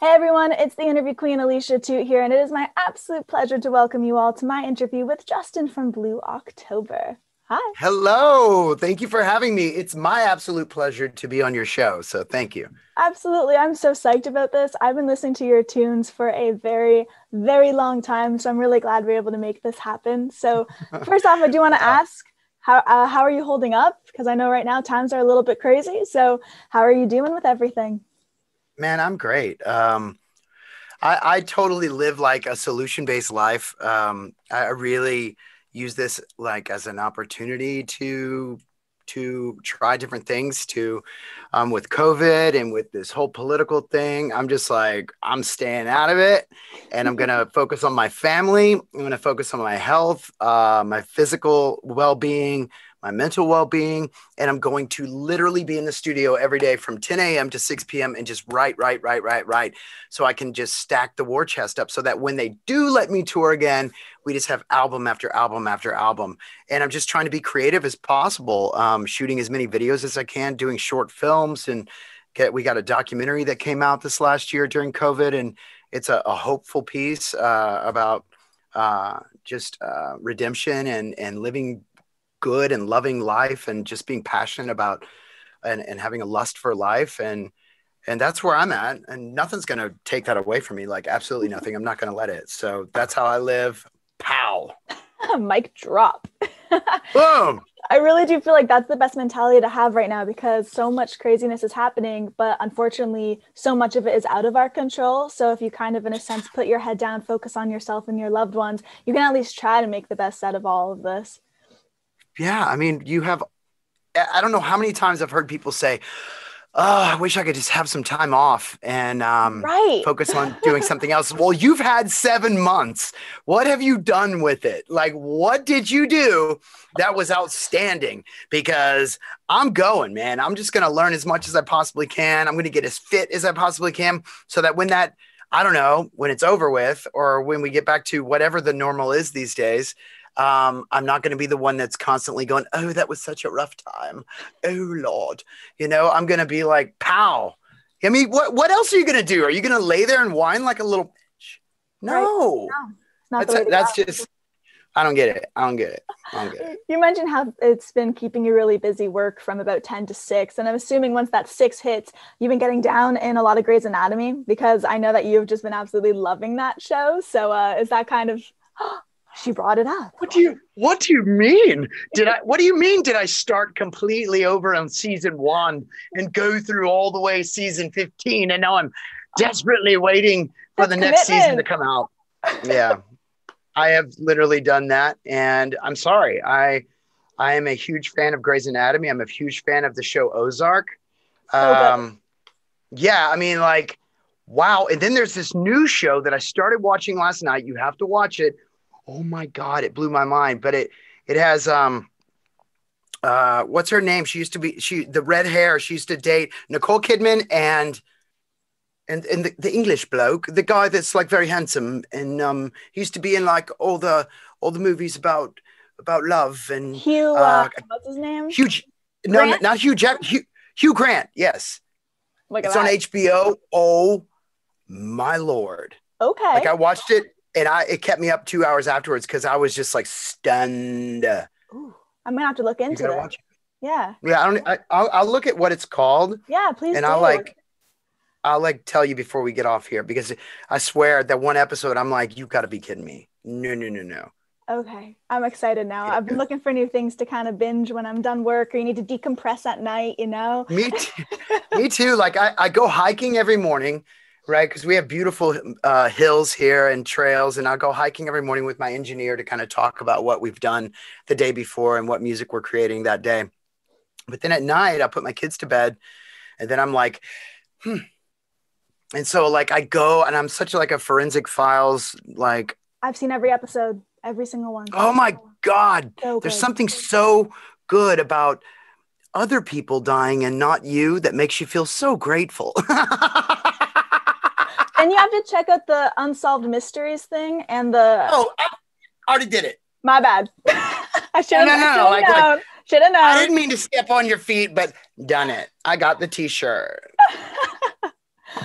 Hey everyone, it's the interview queen Alicia Atout here, and it is my absolute pleasure to welcome you all to my interview with Justin from Blue October. Hi. Hello. Thank you for having me. It's my absolute pleasure to be on your show. So thank you. Absolutely. I'm so psyched about this. I've been listening to your tunes for a very, very long time, so I'm really glad we're able to make this happen. So, first off, I do want to Wow. ask, how are you holding up? Because I know right now times are a little bit crazy. So, how are you doing with everything? Man, I'm great. I totally live like a solution-based life. I really use this like as an opportunity to try different things to with COVID and with this whole political thing. I'm just like, I'm staying out of it and I'm gonna focus on my family. I'm gonna focus on my health, my physical well-being, my mental well-being, and I'm going to literally be in the studio every day from 10 a.m. to 6 p.m. and just write, so I can just stack the war chest up so that when they do let me tour again, we just have album after album after album. And I'm just trying to be creative as possible, shooting as many videos as I can, doing short films, and we got a documentary that came out this last year during COVID, and it's a hopeful piece about just redemption and living good and loving life and just being passionate about and having a lust for life, and that's where I'm at, and nothing's going to take that away from me. Like absolutely nothing. I'm not going to let it. So that's how I live. Pow. Mic drop. Boom. I really do feel like that's the best mentality to have right now because so much craziness is happening, but unfortunately, so much of it is out of our control. So if you kind of, in a sense, put your head down, focus on yourself and your loved ones, you can at least try to make the best out of all of this. Yeah, I mean, I don't know how many times I've heard people say, oh, I wish I could just have some time off and Right. focus on doing something else. Well, you've had 7 months. What have you done with it? Like, what did you do that was outstanding? Because I'm going, man. I'm just going to learn as much as I possibly can. I'm going to get as fit as I possibly can so that I don't know, when it's over with or when we get back to whatever the normal is these days, I'm not going to be the one that's constantly going, oh, that was such a rough time. Oh, Lord. I'm going to be like, pow. I mean, what else are you going to do? Are you going to lay there and whine like a little bitch? Right. No. No, it's not the way to That's go. just, I don't get it. I don't get it. I don't get it. You mentioned how it's been keeping you really busy work from about 10 to 6. And I'm assuming once that 6 hits, you've been getting down in a lot of Grey's Anatomy because I know that you've just been absolutely loving that show. So is that kind of, she brought it up. What do you mean? What do you mean? Did I start completely over on season 1 and go through all the way season 15? And now I'm desperately waiting for That's the next season to commitment. come out. Yeah, I have literally done that. And I'm sorry. I am a huge fan of Grey's Anatomy. I'm a huge fan of the show Ozark. So good. Yeah, I mean, like, wow. And then there's this new show that I started watching last night. You have to watch it. Oh my God, it blew my mind. But it has what's her name? She used to be the red hair. She used to date Nicole Kidman and the English bloke, the guy that's like very handsome, and he used to be in like all the movies about love and Hugh, what's his name? huge. No, Grant? not Hugh Jack. Hugh Grant. Yes, Look at it's on that. HBO. Oh my Lord! Like Okay. I watched it, and it kept me up 2 hours afterwards because I was just like stunned. Ooh, I'm gonna have to look You into gotta this. watch it. Yeah. Yeah, I don't. I'll look at what it's called, Yeah, please and do. I'll like tell you before we get off here because I swear that one episode I'm like, you've got to be kidding me. No, no, no, no. Okay. I'm excited now. I've been Yeah. looking for new things to kind of binge when I'm done work or you need to decompress at night. Me too. Me too. Like I go hiking every morning, right? Because we have beautiful hills here and trails, and I'll go hiking every morning with my engineer to kind of talk about what we've done the day before and what music we're creating that day. But then at night, I put my kids to bed, and then I'm like, hmm. And so like I go, and I'm such like a forensic files like, I've seen every episode, every single one. oh my God, So there's good. something so good about other people dying and not you that makes you feel so grateful. And you have to check out the Unsolved Mysteries thing and the Oh, I already did it. my bad. No, no, I no, should no. have Like, known. Should have I known. didn't mean to step on your feet, but done it. I got the t-shirt.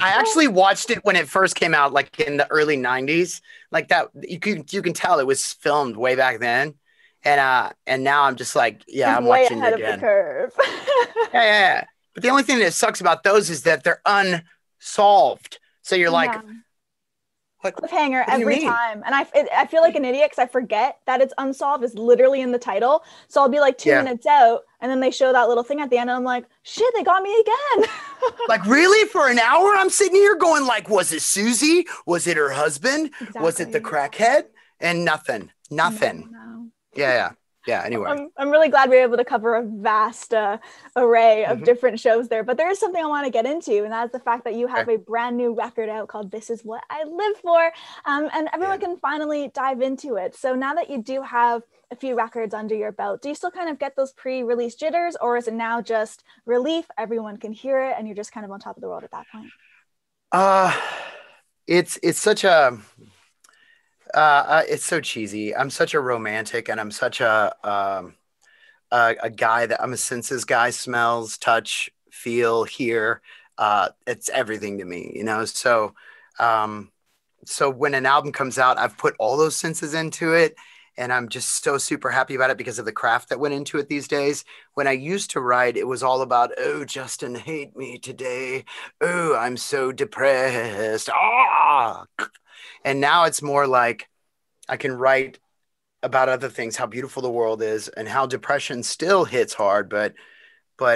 I actually watched it when it first came out, like in the early '90s. Like that, you can tell it was filmed way back then, and now I'm just like, yeah, He's I'm way watching it ahead of the again. curve. Yeah, yeah, yeah. But the only thing that sucks about those is that they're unsolved. So you're I like, know. what? Cliffhanger What do you every mean? time. And I feel like an idiot because I forget that it's unsolved is literally in the title. So I'll be like two Yeah. minutes out and then they show that little thing at the end and I'm like, shit, they got me again. Like really, for an hour, I'm sitting here going like, was it Susie? Was it her husband? Was it the Exactly. crackhead? And nothing, No, nothing. no. Yeah, yeah, yeah. Anyway. I'm really glad we were able to cover a vast array of Mhm. different shows there. But there is something I want to get into, and that's the fact that you have Okay. a brand new record out called This Is What I Live For. And Yeah. everyone can finally dive into it. So now that you do have a few records under your belt, do you still kind of get those pre-release jitters, or is it now just relief? Everyone can hear it, and you're just kind of on top of the world at that point? Uh, it's such a it's so cheesy. I'm such a romantic, and I'm such a guy that I'm a senses guy. Smells, touch, feel, hear. It's everything to me, you know. Um, so when an album comes out, I've put all those senses into it, and I'm just so super happy about it because of the craft that went into it these days. When I used to write, it was all about, oh, Justin, hate me today. Oh, I'm so depressed. Ah, and now it's more like I can write about other things, how beautiful the world is, and how depression still hits hard, but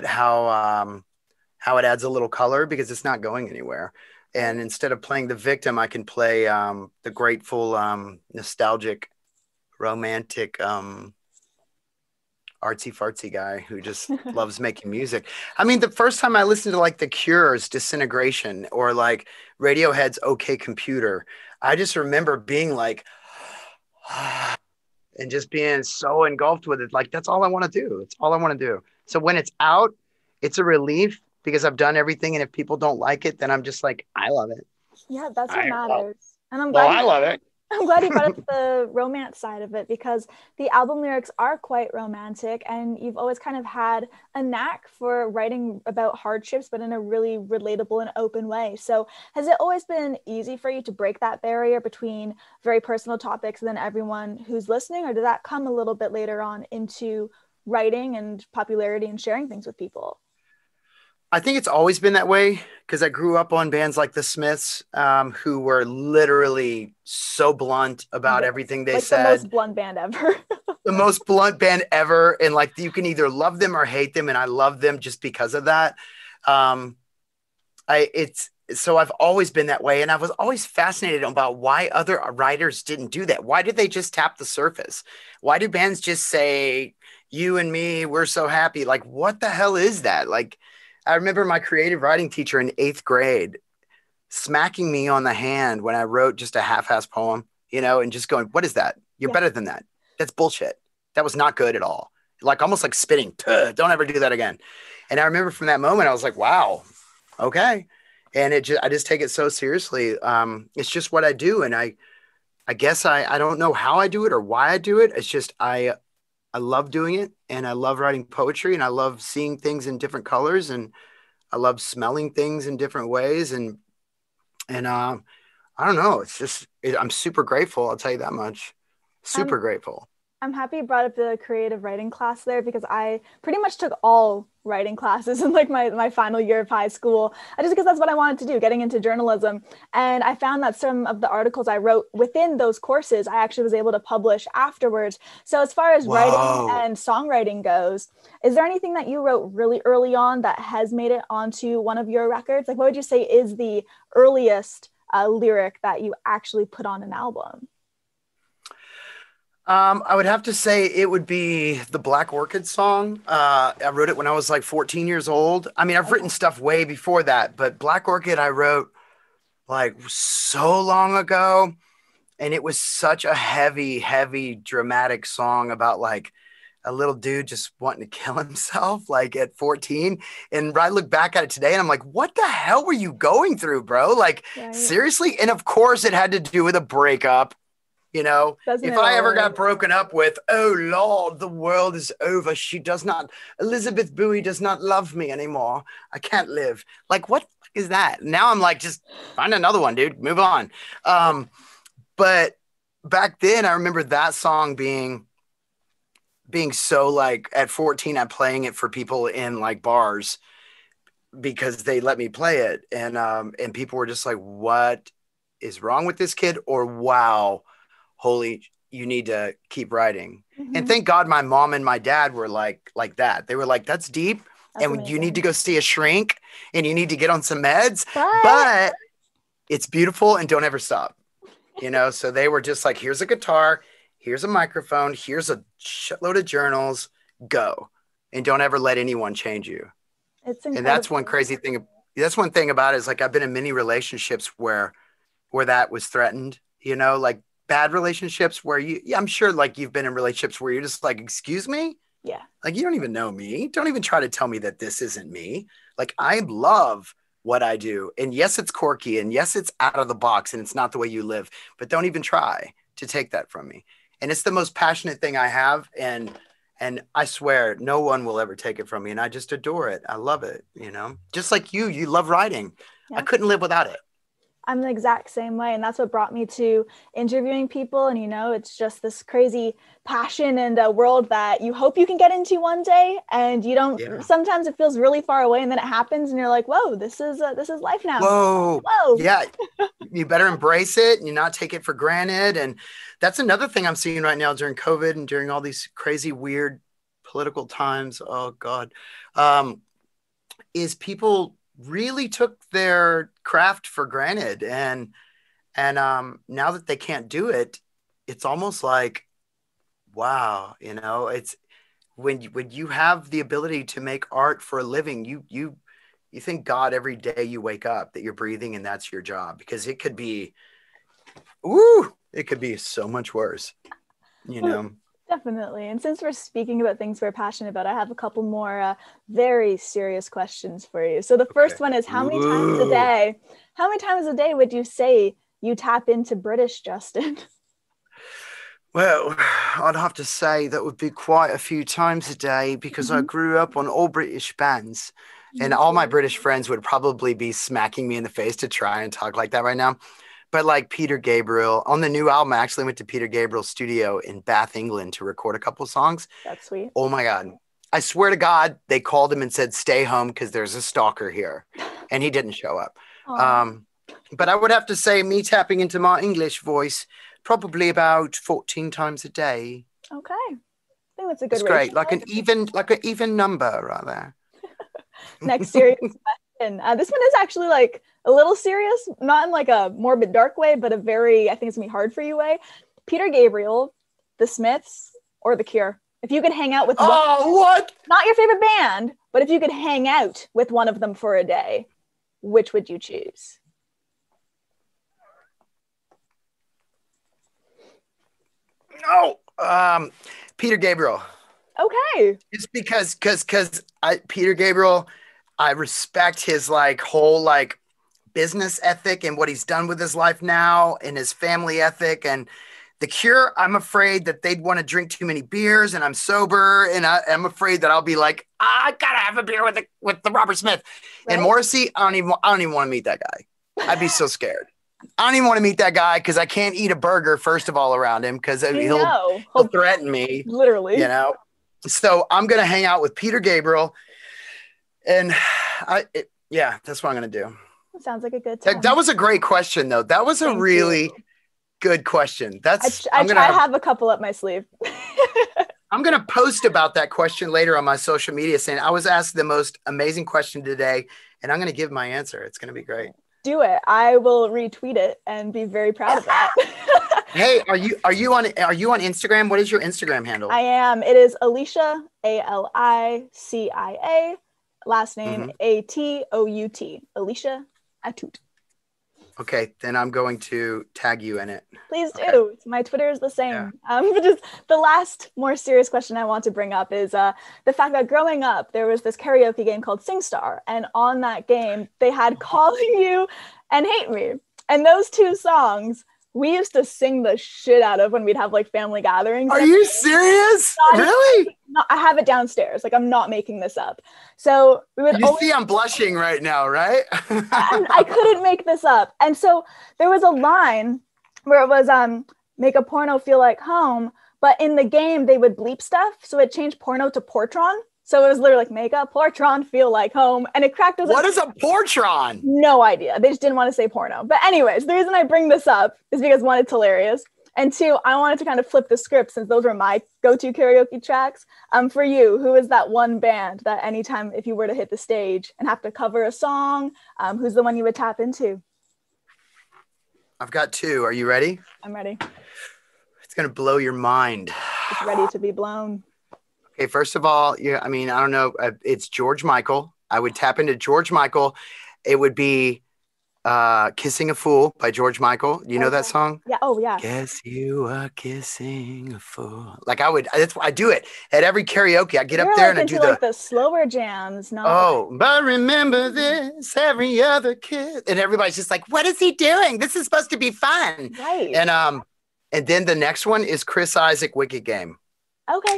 how it adds a little color because it's not going anywhere. And Right. instead of playing the victim, I can play the grateful, nostalgic, romantic, artsy fartsy guy who just loves making music. I mean, the first time I listened to like The Cure's Disintegration or like Radiohead's OK Computer, I just remember being like, and just being so engulfed with it. Like, that's all I want to do. It's all I want to do. So when it's out, it's a relief because I've done everything. And if people don't like it, then I'm just like, I love it. Yeah, that's what Well, matters. And I'm well, glad I you love it. I'm glad you brought up the romance side of it because the album lyrics are quite romantic, and you've always kind of had a knack for writing about hardships, but in a really relatable and open way. So, has it always been easy for you to break that barrier between very personal topics and then everyone who's listening, or did that come a little bit later on into writing and popularity and sharing things with people? I think it's always been that way because I grew up on bands like the Smiths, who were literally so blunt about Yes, everything they like the most said. blunt band ever. The most blunt band ever. And like you can either love them or hate them. And I love them just because of that. Um, it's so I've always been that way. And I was always fascinated about why other writers didn't do that. Why did they just tap the surface? Why do bands just say, you and me, we're so happy? Like, what the hell is that? Like, I remember my creative writing teacher in eighth grade smacking me on the hand when I wrote just a half-ass poem, and just going, what is that? You're Yeah. better than that. That's bullshit. That was not good at all. Like almost like spitting. Don't ever do that again. And I remember from that moment, I was like, wow, okay. And I just take it so seriously. It's just what I do. And I guess I don't know how I do it or why I do it. It's just, I love doing it and I love writing poetry and I love seeing things in different colors and I love smelling things in different ways. And I don't know. I'm super grateful. I'll tell you that much. I'm Super grateful. I'm happy you brought up the creative writing class there because I pretty much took all writing classes in like my final year of high school, just because that's what I wanted to do, getting into journalism. And I found that some of the articles I wrote within those courses, I actually was able to publish afterwards. So as far as writing Whoa. and songwriting goes, is there anything that you wrote really early on that has made it onto one of your records? Like, what would you say is the earliest lyric that you actually put on an album? I would have to say it would be the Black Orchid song. I wrote it when I was like 14 years old. I mean, I've written Okay. stuff way before that, but Black Orchid I wrote like so long ago. And it was such a heavy, heavy, dramatic song about like a little dude just wanting to kill himself, like at 14. And I look back at it today and I'm like, what the hell were you going through, bro? Like, Right. seriously? And of course, it had to do with a breakup. You know, Doesn't if it I ever always? got broken up with, oh Lord, the world is over. She does not, Elizabeth Bowie does not love me anymore. I can't live. Like, what is that? Now I'm like, just find another one, dude. Move on. But back then, I remember that song being so like at 14, I'm playing it for people in like bars because they let me play it, and people were just like, "What is wrong with this kid?" Or "Wow, holy, you need to keep writing." And Hmm. thank God my mom and my dad were like that. They were like, "That's deep, That's and you need to amazing. go see a shrink, and you need to get on some meds, But but it's beautiful, and don't ever stop." So they were just like, "Here's a guitar, here's a microphone, here's a shitload of journals, go, and don't ever let anyone change you." it's And that's one incredible. crazy thing. That's one thing about it is like I've been in many relationships where that was threatened, like bad relationships where yeah, I'm sure like you've been in relationships where you're just like, excuse me? Yeah. Like you don't even know me. Don't even try to tell me that this isn't me. Like I love what I do. And yes, it's quirky and yes, it's out of the box and it's not the way you live, but don't even try to take that from me. And it's the most passionate thing I have. And I swear no one will ever take it from me. And I just adore it. I love it, just like you love writing. I Yeah. couldn't live without it. I'm the exact same way. And that's what brought me to interviewing people. And, it's just this crazy passion and a world that you hope you can get into one day. And you don't, Yeah. sometimes it feels really far away and then it happens and you're like, whoa, this is life now. Whoa. Whoa. Yeah. You better embrace it and you not take it for granted. And that's another thing I'm seeing right now during COVID and during all these crazy, weird political times. Oh God. Is people really took their craft for granted. And now that they can't do it, it's almost like, wow, it's when you have the ability to make art for a living, you thank God every day you wake up that you're breathing and that's your job because it could be so much worse, you Well, know. definitely. And since we're speaking about things we're passionate about, I have a couple more very serious questions for you. So the Okay. first one is Ooh. how many times a day would you say you tap into British, Justin? Well, I'd have to say that would be quite a few times a day because I Mhm. grew up on all British bands. And Me all my too. British friends would probably be smacking me in the face to try and talk like that right now. But like Peter Gabriel on the new album, I actually went to Peter Gabriel's studio in Bath, England to record a couple of songs. That's sweet. Oh my God. I swear to God, they called him and said, stay home because there's a stalker here. And he didn't show up. Oh, Um, but I would have to say, me tapping into my English voice probably about 14 times a day. okay. I think that's a good It's great. ratio. Like an even number rather. Next serious question. This one is actually like a little serious, not in like a morbid, dark way, but a very, I think it's gonna be hard for you way. Peter Gabriel, The Smiths, or The Cure. If you could hang out with one, Oh, what? not your favorite band, but if you could hang out with one of them for a day, which would you choose? No. Peter Gabriel. Okay. Just because Peter Gabriel, I respect his like whole like business ethic and what he's done with his life now and his family ethic. And The Cure, I'm afraid that they'd want to drink too many beers and I'm sober and I'm afraid that I'll be like, I gotta have a beer with the Robert Smith. And Right? Morrissey, I don't even want to meet that guy. I'd be so scared. I don't even want to meet that guy because I can't eat a burger first of all around him because I he'll know. he'll threaten me, you Literally. know. So I'm gonna hang out with Peter Gabriel, and yeah, that's what I'm gonna do. Sounds like a good That time. was a great question, though. That was a Thank you. really good question. I, That's I try to have a couple up my sleeve. I'm gonna post about that question later on my social media, saying I was asked the most amazing question today, and I'm gonna give my answer. It's gonna be great. Do it. I will retweet it and be very proud of that. Hey, are you on Instagram? What is your Instagram I handle? am. It is Alicia, Alicia, last name Hmm. Atout. Alicia Atout. Okay, then I'm going to tag you in it. Please Okay. do. My Twitter is the Yeah. same. But just the last more serious question I want to bring up is the fact that growing up, there was this karaoke game called SingStar. And on that game, they had Calling You and Hate Me. And those two songs we used to sing the shit out of when we'd have like family gatherings. Are you serious? Not Really? I have it downstairs. Like I'm not making this up. So we would You always, see, I'm blushing right now, right? I couldn't make this up. And so there was a line where it was make a porno feel like home, but in the game they would bleep stuff, so it changed porno to portron. So it was literally like make a portron feel like home, and it cracked us What up. is a portron? No idea. They just didn't want to say porno. But anyways, the reason I bring this up is because one, it's hilarious, and two, I wanted to kind of flip the script since those were my go-to karaoke tracks. For you, who is that one band that anytime if you were to hit the stage and have to cover a song, who's the one you would tap into? I've got two. Are you ready? I'm ready. It's gonna blow your mind. It's ready to be blown. Okay, first of all, yeah, I mean, I don't know. It's George Michael. I would tap into George Michael. It would be Kissing a Fool by George Michael. You know that song? Yeah. Oh, yeah. Guess you are kissing a fool. Like I do it at every karaoke. I get up there and I do like the slower jams. But remember this, every other kiss. And everybody's just like, what is he doing? This is supposed to be fun. Right. And then the next one is Chris Isaak, Wicked Game. Okay.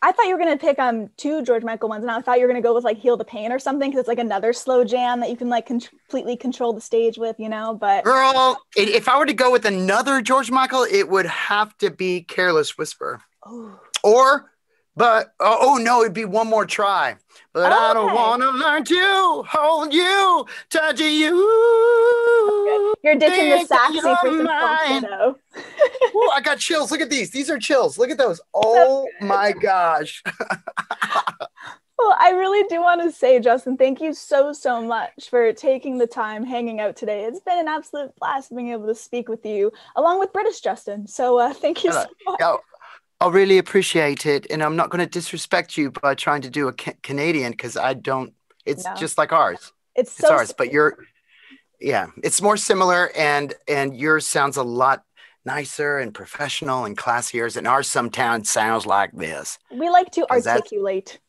I thought you were going to pick two George Michael ones, and I thought you were going to go with like Heal the Pain or something, because it's like another slow jam that you can like completely control the stage with, you know. But girl, if I were to go with another George Michael, it would have to be Careless Whisper. No, it'd be One More Try. But I don't want to learn to hold you, touch you. You're ditching the saxy for some falsetto. Ooh, I got chills. Look at these. These are chills. Look at those. Oh my gosh. Well, I really do want to say, Justin, thank you so much for taking the time, hanging out today. It's been an absolute blast being able to speak with you, along with British Justin. So thank you so much. I really appreciate it. And I'm not going to disrespect you by trying to do a Canadian, because I don't. It's just like ours. It's ours, but it's more similar, and yours sounds a lot nicer and professional and classier, and ours sometimes sounds like this. We like to articulate.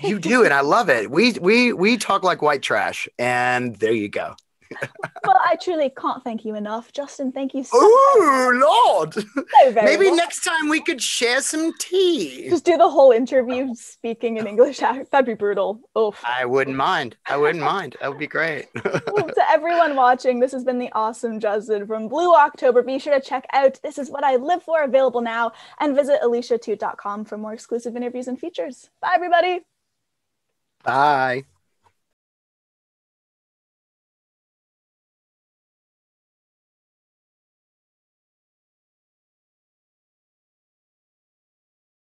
You do, and I love it. We talk like white trash, and there you go. Well, I truly can't thank you enough, Justin. Thank you so much. Oh, Lord. So maybe next time we could share some tea. Just do the whole interview speaking in English. That'd be brutal. Oof. I wouldn't mind. That would be great. Well, to everyone watching, this has been the awesome Justin from Blue October. Be sure to check out This Is What I Live For, available now, and visit aliciatout.com for more exclusive interviews and features. Bye, everybody. Bye.